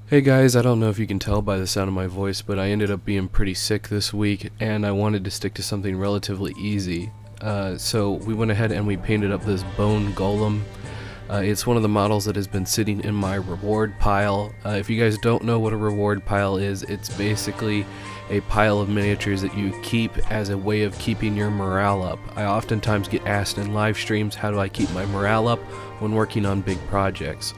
Hey guys, I don't know if you can tell by the sound of my voice, but I ended up being pretty sick this week, and I wanted to stick to something relatively easy. So we went ahead and we painted up this bone golem. It's one of the models that has been sitting in my reward pile. If you guys don't know what a reward pile is, it's basically a pile of miniatures that you keep as a way of keeping your morale up. I oftentimes get asked in live streams, how do I keep my morale up when working on big projects?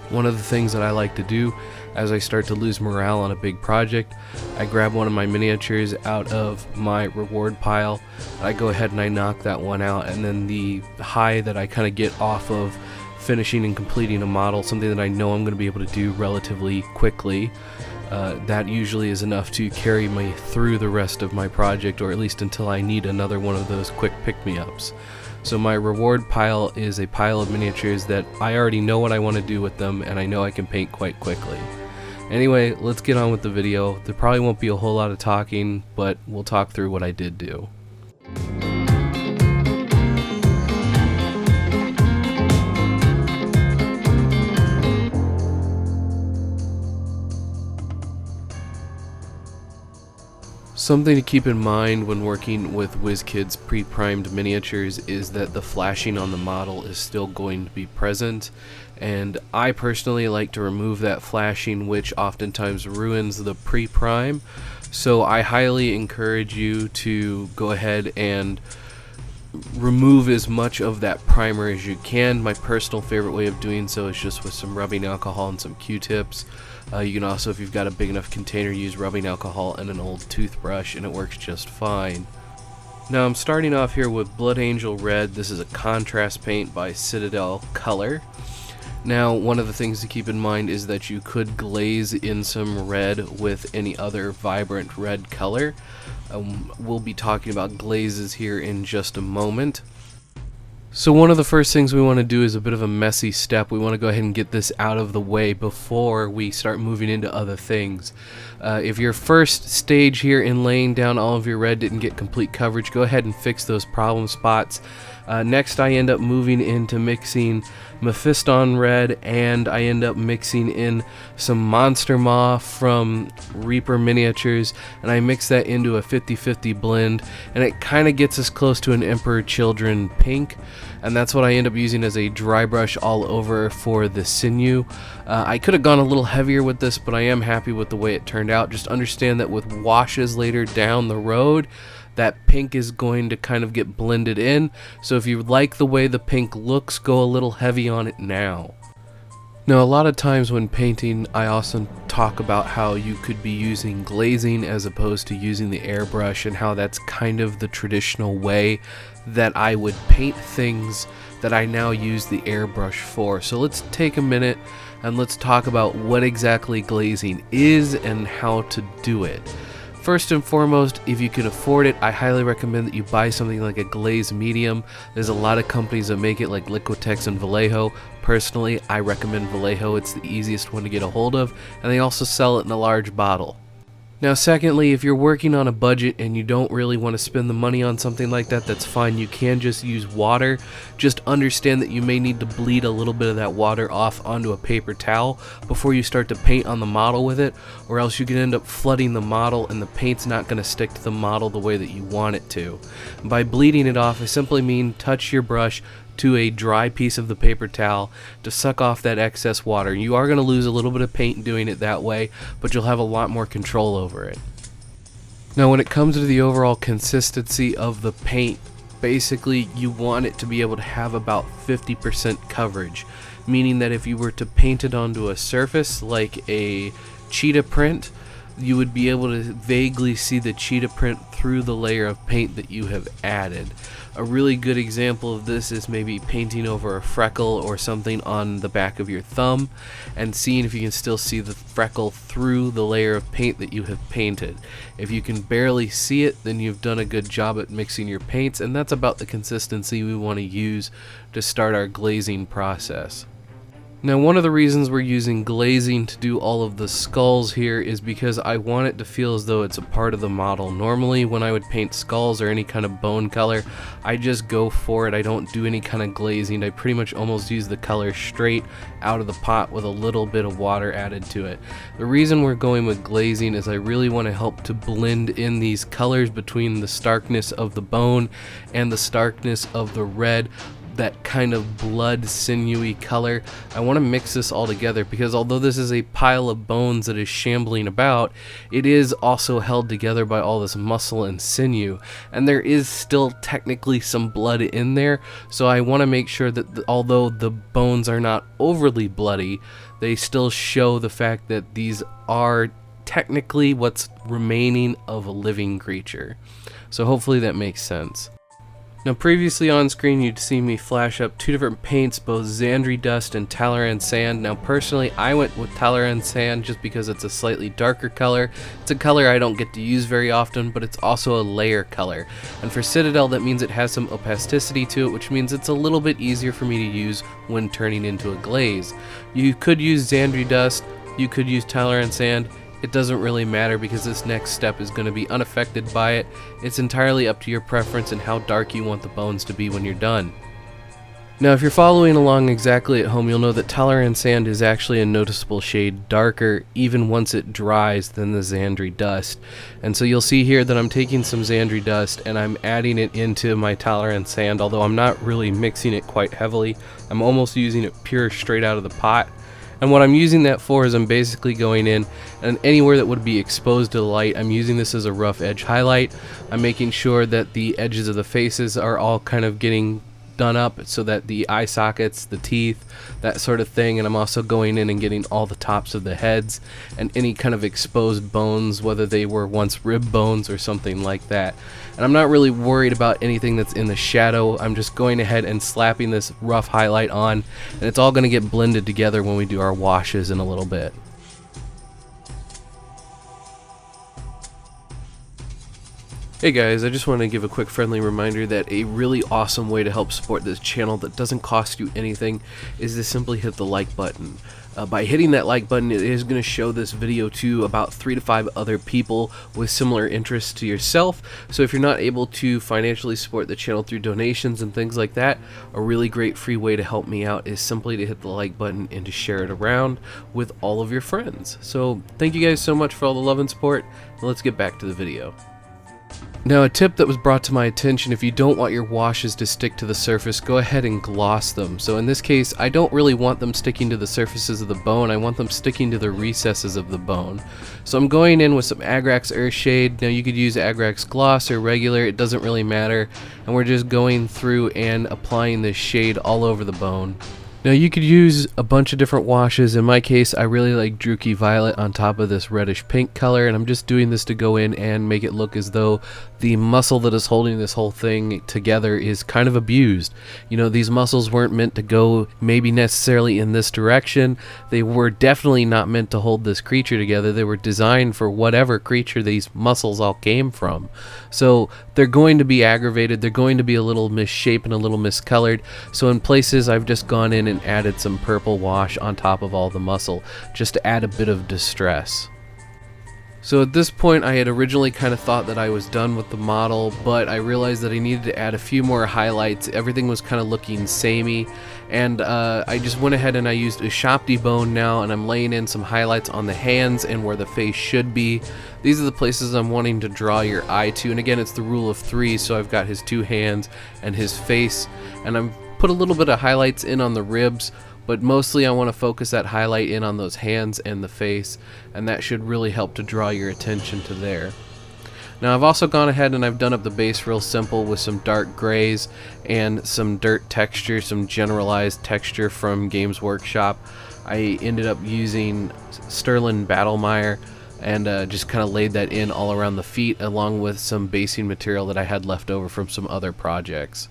One of the things that I like to do as I start to lose morale on a big project, I grab one of my miniatures out of my reward pile, I go ahead and I knock that one out, and then the high that I kind of get off of finishing and completing a model, something that I know I'm going to be able to do relatively quickly, that usually is enough to carry me through the rest of my project, or at least until I need another one of those quick pick-me-ups. So my reward pile is a pile of miniatures that I already know what I want to do with them, and I know I can paint quite quickly. Anyway, let's get on with the video. There probably won't be a whole lot of talking, but we'll talk through what I did do. Something to keep in mind when working with Wizkids pre-primed miniatures is that the flashing on the model is still going to be present, and I personally like to remove that flashing, which oftentimes ruins the pre-prime. So I highly encourage you to go ahead and remove as much of that primer as you can. My personal favorite way of doing so is just with some rubbing alcohol and some Q-tips. You can also, if you've got a big enough container, use rubbing alcohol and an old toothbrush, and it works just fine. Now I'm starting off here with Blood Angel Red. This is a contrast paint by Citadel Color. Now, one of the things to keep in mind is that you could glaze in some red with any other vibrant red color. We'll be talking about glazes here in just a moment. So one of the first things we want to do is a bit of a messy step. We want to go ahead and get this out of the way before we start moving into other things. If your first stage here in laying down all of your red didn't get complete coverage, go ahead and fix those problem spots. Next I end up moving into mixing Mephiston Red, and I end up mixing in some Monster Maw from Reaper Miniatures, and I mix that into a 50-50 blend, and it kind of gets us close to an Emperor Children pink, and that's what I end up using as a dry brush all over for the sinew. I could have gone a little heavier with this, but I am happy with the way it turned out. Just understand that with washes later down the road, that pink is going to kind of get blended in, so if you like the way the pink looks, go a little heavy on it now. Now, a lot of times when painting, I also talk about how you could be using glazing as opposed to using the airbrush, and how that's kind of the traditional way that I would paint things that I now use the airbrush for. So let's take a minute and let's talk about what exactly glazing is and how to do it. First and foremost, if you can afford it, I highly recommend that you buy something like a glaze medium. There's a lot of companies that make it, like Liquitex and Vallejo. Personally, I recommend Vallejo. It's the easiest one to get a hold of, and they also sell it in a large bottle. Now secondly, if you're working on a budget and you don't really want to spend the money on something like that, that's fine. You can just use water. Just understand that you may need to bleed a little bit of that water off onto a paper towel before you start to paint on the model with it, or else you can end up flooding the model and the paint's not going to stick to the model the way that you want it to. By bleeding it off, I simply mean touch your brush to a dry piece of the paper towel to suck off that excess water. You are going to lose a little bit of paint doing it that way, but you'll have a lot more control over it. Now when it comes to the overall consistency of the paint, basically you want it to be able to have about 50% coverage, meaning that if you were to paint it onto a surface like a cheetah print, you would be able to vaguely see the cheetah print through the layer of paint that you have added. A really good example of this is maybe painting over a freckle or something on the back of your thumb and seeing if you can still see the freckle through the layer of paint that you have painted. If you can barely see it, then you've done a good job at mixing your paints, and that's about the consistency we want to use to start our glazing process. Now, one of the reasons we're using glazing to do all of the skulls here is because I want it to feel as though it's a part of the model. Normally, when I would paint skulls or any kind of bone color, I just go for it. I don't do any kind of glazing. I pretty much almost use the color straight out of the pot with a little bit of water added to it. The reason we're going with glazing is I really want to help to blend in these colors between the starkness of the bone and the starkness of the red, that kind of blood sinewy color. I want to mix this all together because although this is a pile of bones that is shambling about, it is also held together by all this muscle and sinew, and there is still technically some blood in there. So I want to make sure that although the bones are not overly bloody, they still show the fact that these are technically what's remaining of a living creature. So hopefully that makes sense. Now, previously on screen you'd see me flash up two different paints, both Xandri Dust and Talaran Sand. Now personally I went with Talaran Sand just because it's a slightly darker color. It's a color I don't get to use very often, but it's also a layer color. And for Citadel, that means it has some opacity to it, which means it's a little bit easier for me to use when turning into a glaze. You could use Xandri Dust, you could use Talaran Sand. It doesn't really matter because this next step is going to be unaffected by it. It's entirely up to your preference and how dark you want the bones to be when you're done. Now, if you're following along exactly at home, you'll know that Talaran Sand is actually a noticeable shade darker even once it dries than the Xandri Dust. And so you'll see here that I'm taking some Xandri Dust and I'm adding it into my Talaran Sand, although I'm not really mixing it quite heavily. I'm almost using it pure straight out of the pot. And what I'm using that for is I'm basically going in and anywhere that would be exposed to the light, I'm using this as a rough edge highlight. I'm making sure that the edges of the faces are all kind of getting done up so that the eye sockets, the teeth, that sort of thing, and I'm also going in and getting all the tops of the heads and any kind of exposed bones, whether they were once rib bones or something like that. And I'm not really worried about anything that's in the shadow. I'm just going ahead and slapping this rough highlight on, and it's all going to get blended together when we do our washes in a little bit. Hey guys, I just want to give a quick friendly reminder that a really awesome way to help support this channel that doesn't cost you anything is to simply hit the like button. By hitting that like button, it is going to show this video to about 3 to 5 other people with similar interests to yourself. So if you're not able to financially support the channel through donations and things like that, a really great free way to help me out is simply to hit the like button and to share it around with all of your friends. So thank you guys so much for all the love and support, and let's get back to the video. Now, a tip that was brought to my attention: if you don't want your washes to stick to the surface, go ahead and gloss them. So in this case, I don't really want them sticking to the surfaces of the bone, I want them sticking to the recesses of the bone. So I'm going in with some Agrax Earthshade. Now you could use Agrax Gloss or regular, it doesn't really matter. And we're just going through and applying this shade all over the bone. Now you could use a bunch of different washes. In my case, I really like Druchii Violet on top of this reddish pink color, and I'm just doing this to go in and make it look as though the muscle that is holding this whole thing together is kind of abused. You know, these muscles weren't meant to go maybe necessarily in this direction. They were definitely not meant to hold this creature together. They were designed for whatever creature these muscles all came from. So they're going to be aggravated, they're going to be a little misshapen, a little miscolored. So in places I've just gone in and added some purple wash on top of all the muscle just to add a bit of distress. So at this point, I had originally kind of thought that I was done with the model, but I realized that I needed to add a few more highlights. Everything was kind of looking samey, and I just went ahead and I used a Shopti bone now, and I'm laying in some highlights on the hands and where the face should be. These are the places I'm wanting to draw your eye to, and again, it's the rule of 3, so I've got his 2 hands and his face, and I'm put a little bit of highlights in on the ribs, but mostly I want to focus that highlight in on those hands and the face, and that should really help to draw your attention to there. Now I've also gone ahead and I've done up the base real simple with some dark grays and some dirt texture, some generalized texture from Games Workshop. I ended up using Sterling Battlemire and just kind of laid that in all around the feet, along with some basing material that I had left over from some other projects.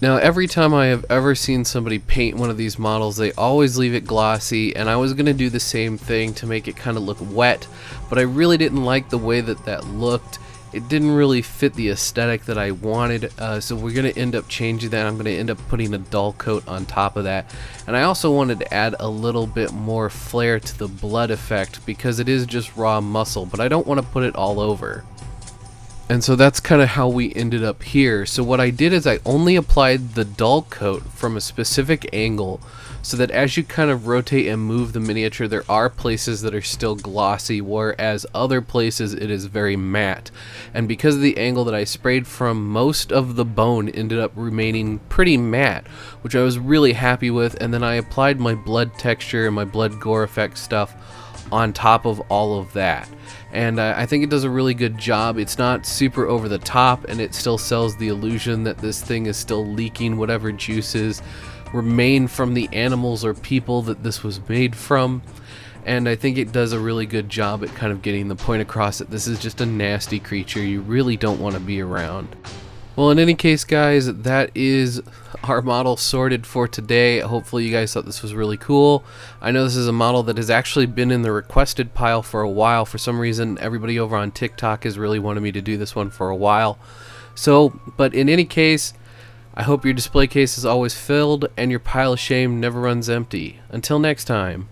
Now, every time I have ever seen somebody paint one of these models, they always leave it glossy, and I was going to do the same thing to make it kind of look wet, but I really didn't like the way that that looked, it didn't really fit the aesthetic that I wanted, so we're going to end up changing that. I'm going to end up putting a dull coat on top of that. And I also wanted to add a little bit more flair to the blood effect because it is just raw muscle, but I don't want to put it all over. And so that's kind of how we ended up here. So what I did is I only applied the dull coat from a specific angle so that as you kind of rotate and move the miniature, there are places that are still glossy, whereas other places it is very matte. And because of the angle that I sprayed from, most of the bone ended up remaining pretty matte, which I was really happy with. And then I applied my blood texture and my blood gore effect stuff on top of all of that. And I think it does a really good job. It's not super over the top, and it still sells the illusion that this thing is still leaking whatever juices remain from the animals or people that this was made from. And I think it does a really good job at kind of getting the point across that this is just a nasty creature you really don't want to be around. Well, in any case, guys, that is our model sorted for today. Hopefully you guys thought this was really cool. I know this is a model that has actually been in the requested pile for a while. For some reason, everybody over on TikTok has really wanted me to do this one for a while. So, but in any case, I hope your display case is always filled and your pile of shame never runs empty. Until next time.